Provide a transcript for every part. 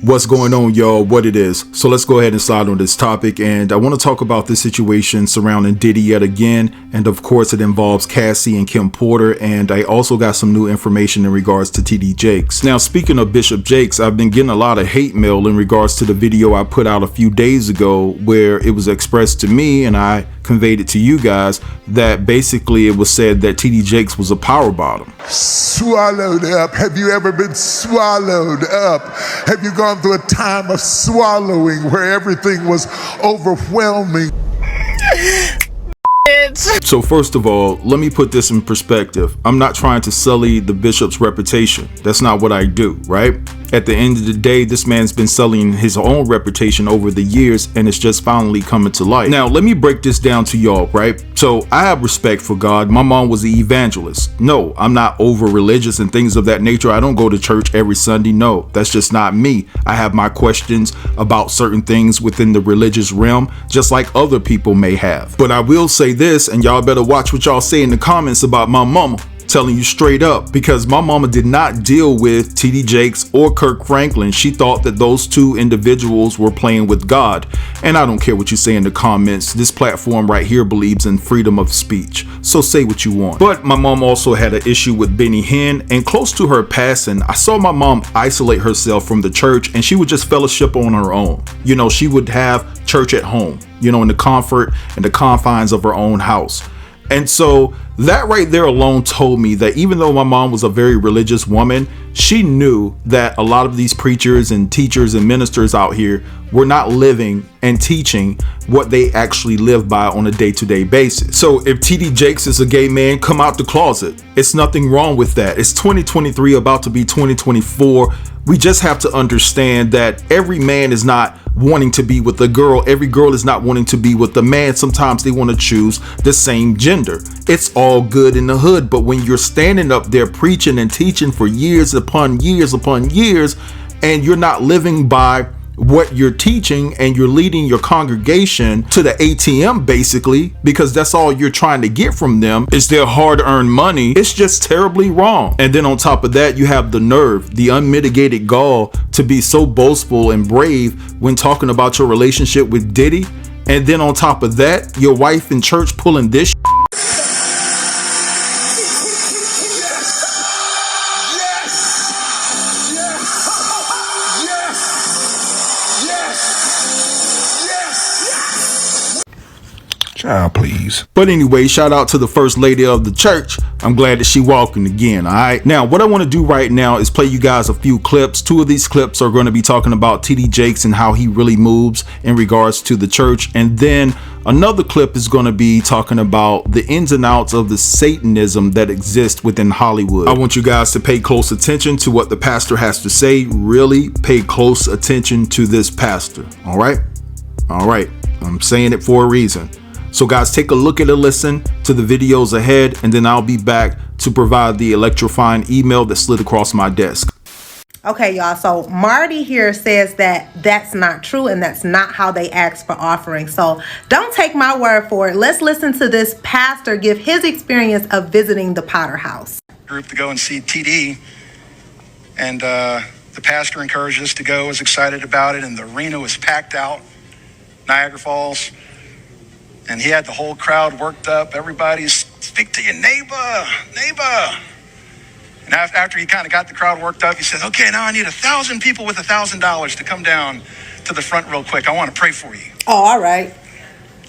What's going on, y'all? What it is. So let's go ahead and slide on this topic, and I want to talk about this situation surrounding Diddy yet again, and of course it involves Cassie and Kim Porter, and I also got some new information in regards to TD Jakes. Now, speaking of Bishop Jakes, I've been getting a lot of hate mail in regards to the video I put out a few days ago where it was expressed to me and I conveyed it to you guys that basically it was said that TD Jakes was a power bottom. Swallowed up. Have you ever been swallowed up? Have you gone through a time of swallowing where everything was overwhelming? So first of all, let me put this in perspective. I'm not trying to sully the bishop's reputation. That's not what I do, right? At the end of the day, this man's been sullying his own reputation over the years, and it's just finally coming to light. Now, let me break this down to y'all, right? So I have respect for God. My mom was an evangelist. No, I'm not over religious and things of that nature. I don't go to church every Sunday. No, that's just not me. I have my questions about certain things within the religious realm, just like other people may have. But I will say this, and y'all better watch what y'all say in the comments about my mama. Telling you straight up, because my mama did not deal with TD Jakes or Kirk Franklin. She thought that those two individuals were playing with God. And I don't care what you say in the comments. This platform right here believes in freedom of speech. So say what you want. But my mom also had an issue with Benny Hinn, and close to her passing, I saw my mom isolate herself from the church, and she would just fellowship on her own. You know, she would have church at home, you know, in the comfort and the confines of her own house. And so that right there alone told me that even though my mom was a very religious woman, she knew that a lot of these preachers and teachers and ministers out here were not living and teaching what they actually live by on a day-to-day basis. So if TD Jakes is a gay man, come out the closet. It's nothing wrong with that. It's 2023 about to be 2024. We just have to understand that every man is not wanting to be with a girl. Every girl is not wanting to be with a man. Sometimes they want to choose the same gender. It's all good in the hood, but when you're standing up there preaching and teaching for years upon years upon years, and you're not living by what you're teaching, and you're leading your congregation to the ATM basically, because that's all you're trying to get from them is their hard-earned money, it's just terribly wrong. And then on top of that, you have the nerve, the unmitigated gall to be so boastful and brave when talking about your relationship with Diddy. And then on top of that, your wife in church pulling this Child, please. But anyway, shout out to the first lady of the church. I'm glad that she walking again. All right. Now, what I want to do right now is play you guys a few clips. Two of these clips are going to be talking about TD Jakes and how he really moves in regards to the church. And then another clip is going to be talking about the ins and outs of the Satanism that exists within Hollywood. I want you guys to pay close attention to what the pastor has to say. Really pay close attention to this pastor. All right. All right. I'm saying it for a reason. So guys, take a look at and listen to the videos ahead, and then I'll be back to provide the electrifying email that slid across my desk. Okay, y'all, so Marty here says that that's not true and that's not how they ask for offerings. So don't take my word for it. Let's listen to this pastor give his experience of visiting the Potter House. Group to go and see TD, and the pastor encouraged us to go, was excited about it, and the arena was packed out, Niagara Falls. And he had the whole crowd worked up. Everybody's, speak to your neighbor. And after he kind of got the crowd worked up, he said, okay, now I need 1,000 people with $1,000 to come down to the front real quick. I want to pray for you. Oh, all right.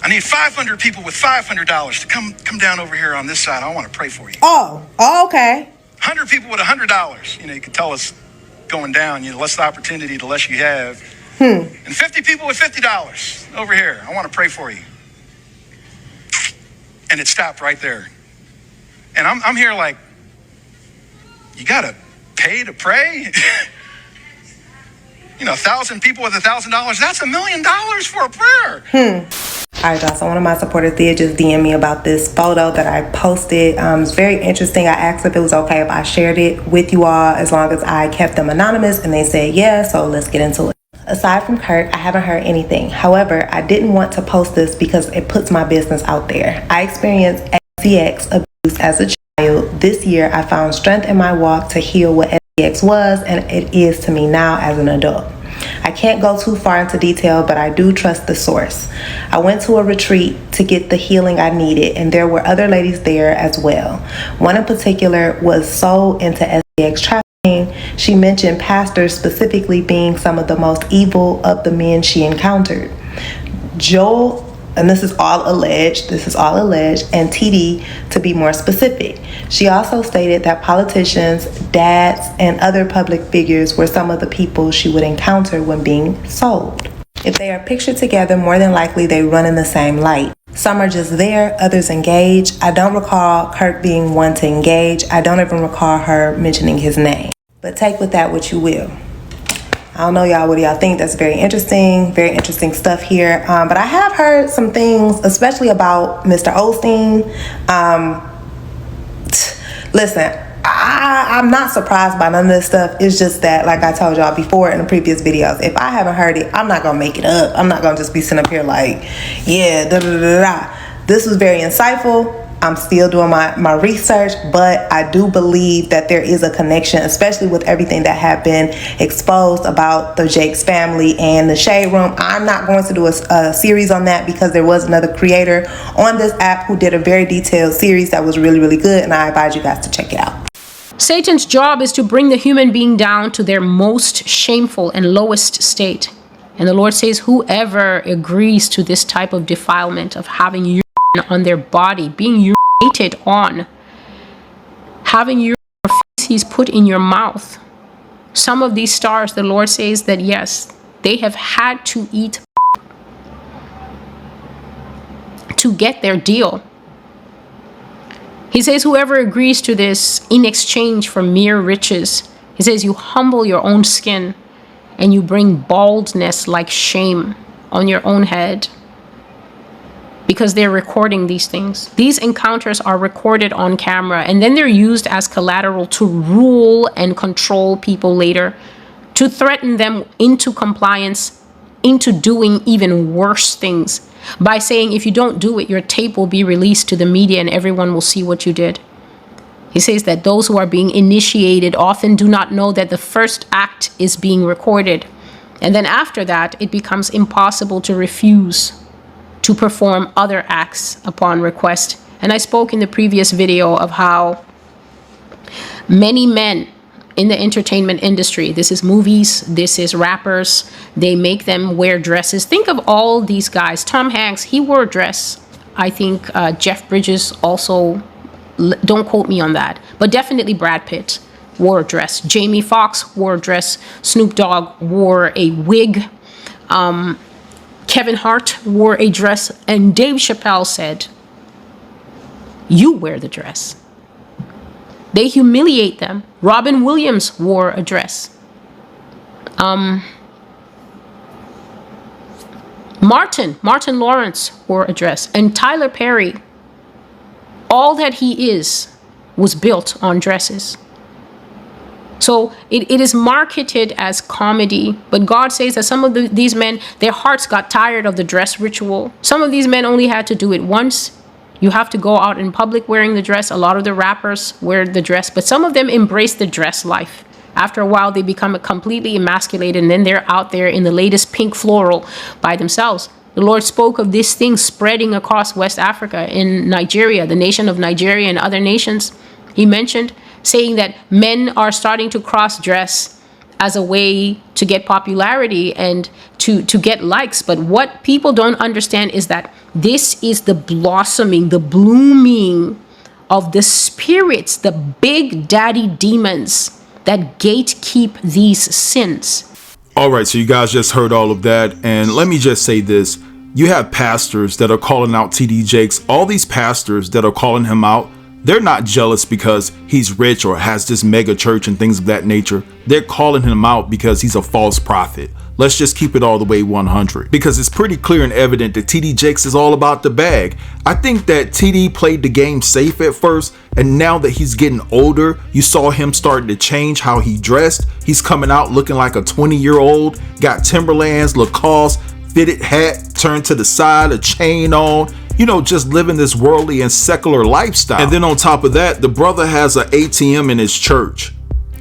I need 500 people with $500 to come down over here on this side. I want to pray for you. Oh, okay. 100 people with $100. You know, you can tell us going down, you know, less the opportunity, the less you have. And 50 people with $50 over here. I want to pray for you. And it stopped right there. And I'm here like, you gotta pay to pray? You know, 1,000 people with $1,000, that's $1 million for a prayer. All right, y'all, so one of my supporters did just DM me about this photo that I posted. It's very interesting. I asked if it was okay if I shared it with you all as long as I kept them anonymous, and they said yeah, so let's get into it. Aside from Kurt, I haven't heard anything. However, I didn't want to post this because it puts my business out there. I experienced sex abuse as a child. This year, I found strength in my walk to heal what SDX was, and it is to me now as an adult. I can't go too far into detail, but I do trust the source. I went to a retreat to get the healing I needed, and there were other ladies there as well. One in particular was so into SDX trafficking, she mentioned pastors specifically being some of the most evil of the men she encountered. Joel, and this is all alleged, and TD to be more specific. She also stated that politicians, dads, and other public figures were some of the people she would encounter when being sold. If they are pictured together, more than likely they run in the same light. Some are just there, others engage. I don't recall Kirk being one to engage. I don't even recall her mentioning his name. But take with that what you will. I don't know, y'all, what do y'all think? That's very interesting stuff here. But I have heard some things, especially about Mr. Osteen. Listen, I'm not surprised by none of this stuff. It's just that, like I told y'all before in the previous videos, if I haven't heard it, I'm not going to make it up. I'm not going to just be sitting up here like, yeah, da da da da. This was very insightful. I'm still doing my research, but I do believe that there is a connection, especially with everything that have been exposed about the Jakes family and the Shade Room. I'm not going to do a series on that because there was another creator on this app who did a very detailed series that was really, really good, and I advise you guys to check it out. Satan's job is to bring the human being down to their most shameful and lowest state. And the Lord says, whoever agrees to this type of defilement of having urine on their body, being urinated on, having your feces put in your mouth. Some of these stars, the Lord says that yes, they have had to eat to get their deal. He says whoever agrees to this in exchange for mere riches, he says you humble your own skin and you bring baldness like shame on your own head. Because they're recording these things. These encounters are recorded on camera, and then they're used as collateral to rule and control people later, to threaten them into compliance, into doing even worse things, by saying if you don't do it, your tape will be released to the media and everyone will see what you did. He says that those who are being initiated often do not know that the first act is being recorded. And then after that, it becomes impossible to refuse to perform other acts upon request. And I spoke in the previous video of how many men in the entertainment industry, this is movies, this is rappers, they make them wear dresses. Think of all these guys. Tom Hanks, he wore a dress. I think Jeff Bridges also, don't quote me on that, but definitely Brad Pitt wore a dress. Jamie Foxx wore a dress. Snoop Dogg wore a wig. Kevin Hart wore a dress, and Dave Chappelle said, you wear the dress. They humiliate them. Robin Williams wore a dress. Martin Lawrence wore a dress. And Tyler Perry, all that he is was built on dresses. So it is marketed as comedy, but God says that some of these men, their hearts got tired of the dress ritual. Some of these men only had to do it once. You have to go out in public wearing the dress. A lot of the rappers wear the dress, but some of them embrace the dress life. After a while, they become completely emasculated, and then they're out there in the latest pink floral by themselves. The Lord spoke of this thing spreading across West Africa, in Nigeria, the nation of Nigeria and other nations. He mentioned saying that men are starting to cross-dress as a way to get popularity and to get likes. But what people don't understand is that this is the blossoming, the blooming of the spirits, the big daddy demons that gatekeep these sins. All right, so you guys just heard all of that. And let me just say this. You have pastors that are calling out TD Jakes. All these pastors that are calling him out, they're not jealous because he's rich or has this mega church and things of that nature. They're calling him out because he's a false prophet. Let's just keep it all the way 100, because it's pretty clear and evident that TD Jakes is all about the bag. I think that TD played the game safe at first, and now that he's getting older, you saw him starting to change how he dressed. He's coming out looking like a 20-year-old, got Timberlands, Lacoste, fitted hat turned to the side, a chain on, you know, just living this worldly and secular lifestyle. And then on top of that, the brother has an ATM in his church.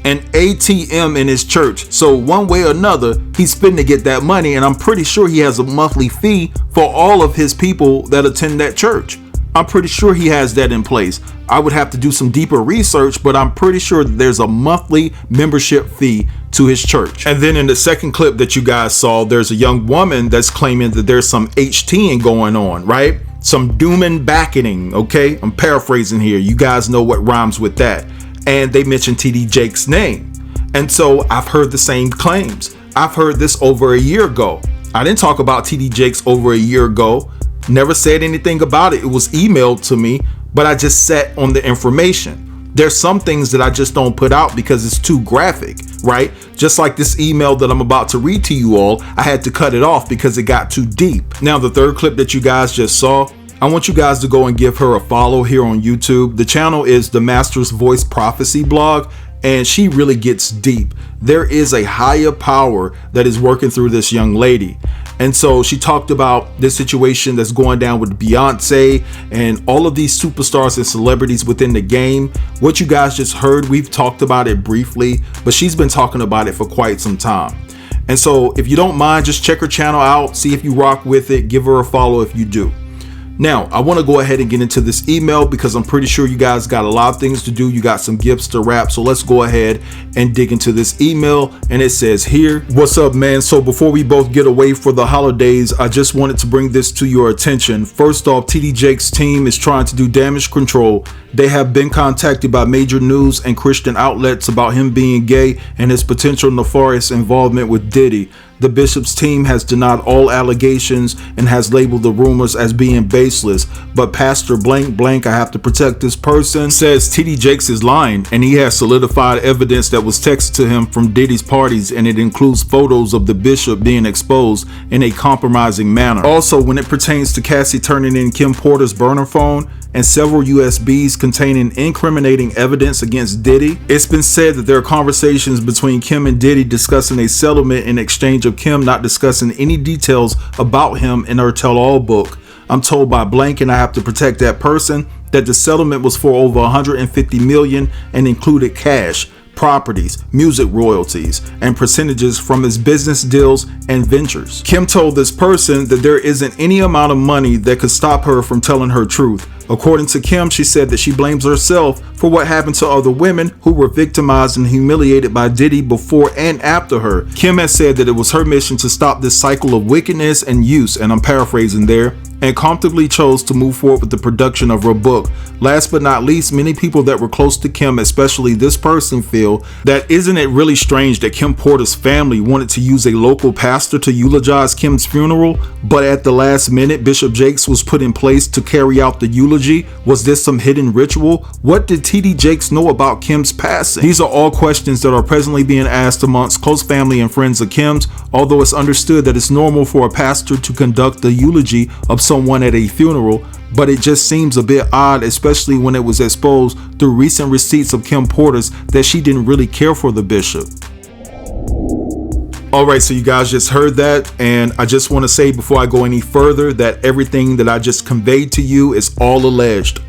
an ATM in his church. So one way or another, he's finna get that money, and I'm pretty sure he has a monthly fee for all of his people that attend that church. I'm pretty sure he has that in place. I would have to do some deeper research, but I'm pretty sure that there's a monthly membership fee to his church. And then in the second clip that you guys saw, there's a young woman that's claiming that there's some HTing going on, right? Some doom and backening, okay? I'm paraphrasing here. You guys know what rhymes with that. And they mentioned TD Jake's name. And so I've heard the same claims. I've heard this over a year ago. I didn't talk about TD Jakes over a year ago. Never said anything about it. It was emailed to me, but I just sat on the information. There's some things that I just don't put out because it's too graphic, right? Just like this email that I'm about to read to you all, I had to cut it off because it got too deep. Now, the third clip that you guys just saw, I want you guys to go and give her a follow here on YouTube. The channel is the Master's Voice Prophecy blog, and she really gets deep. There is a higher power that is working through this young lady. And so she talked about this situation that's going down with Beyonce and all of these superstars and celebrities within the game. What you guys just heard, we've talked about it briefly, but she's been talking about it for quite some time. And so if you don't mind, just check her channel out, see if you rock with it, give her a follow if you do. Now, I want to go ahead and get into this email because I'm pretty sure you guys got a lot of things to do. You got some gifts to wrap. So let's go ahead and dig into this email. And it says here, what's up, man? So before we both get away for the holidays, I just wanted to bring this to your attention. First off, TD Jake's team is trying to do damage control. They have been contacted by major news and Christian outlets about him being gay and his potential nefarious involvement with Diddy. The Bishop's team has denied all allegations and has labeled the rumors as being baseless. But Pastor blank blank, I have to protect this person, says TD Jakes is lying, and he has solidified evidence that was texted to him from Diddy's parties, and it includes photos of the Bishop being exposed in a compromising manner. Also, when it pertains to Cassie turning in Kim Porter's burner phone and several USBs containing incriminating evidence against Diddy, it's been said that there are conversations between Kim and Diddy discussing a settlement in exchange of Kim not discussing any details about him in her tell-all book. I'm told by blank, and I have to protect that person, that the settlement was for over 150 million and included cash, properties, music royalties, and percentages from his business deals and ventures. Kim told this person that there isn't any amount of money that could stop her from telling her truth. According to Kim, she said that she blames herself for what happened to other women who were victimized and humiliated by Diddy before and after her. Kim has said that it was her mission to stop this cycle of wickedness and use, and I'm paraphrasing there, and comfortably chose to move forward with the production of her book. Last but not least, many people that were close to Kim, especially this person, feel that isn't it really strange that Kim Porter's family wanted to use a local pastor to eulogize Kim's funeral, but at the last minute, Bishop Jakes was put in place to carry out the eulogy? Was this some hidden ritual? What did TD Jakes know about Kim's passing? These are all questions that are presently being asked amongst close family and friends of Kim's, although it's understood that it's normal for a pastor to conduct the eulogy of someone at a funeral, but it just seems a bit odd, especially when it was exposed through recent receipts of Kim Porter's that she didn't really care for the bishop. Alright, so you guys just heard that, and I just want to say before I go any further that everything that I just conveyed to you is all alleged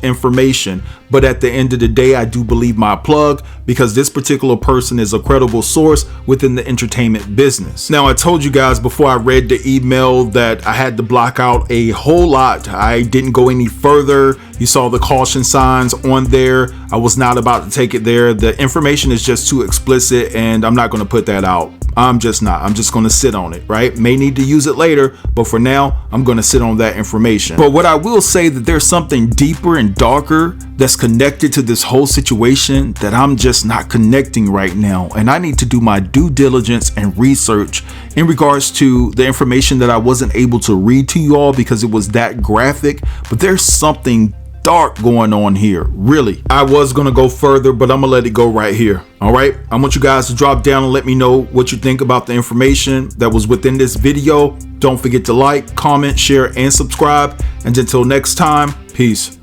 information. But at the end of the day, I do believe my plug because this particular person is a credible source within the entertainment business. Now, I told you guys before I read the email that I had to block out a whole lot. I didn't go any further. You saw the caution signs on there. I was not about to take it there. The information is just too explicit, and I'm not going to put that out. I'm just not. I'm just going to sit on it, right? May need to use it later, but for now, I'm going to sit on that information. But what I will say that there's something deeper and darker that's connected to this whole situation that I'm just not connecting right now. And I need to do my due diligence and research in regards to the information that I wasn't able to read to you all because it was that graphic. But there's something dark going on here, really. I was gonna go further, but I'm gonna let it go right here. All right, I want you guys to drop down and let me know what you think about the information that was within this video. Don't forget to like, comment, share, and subscribe. And until next time, peace.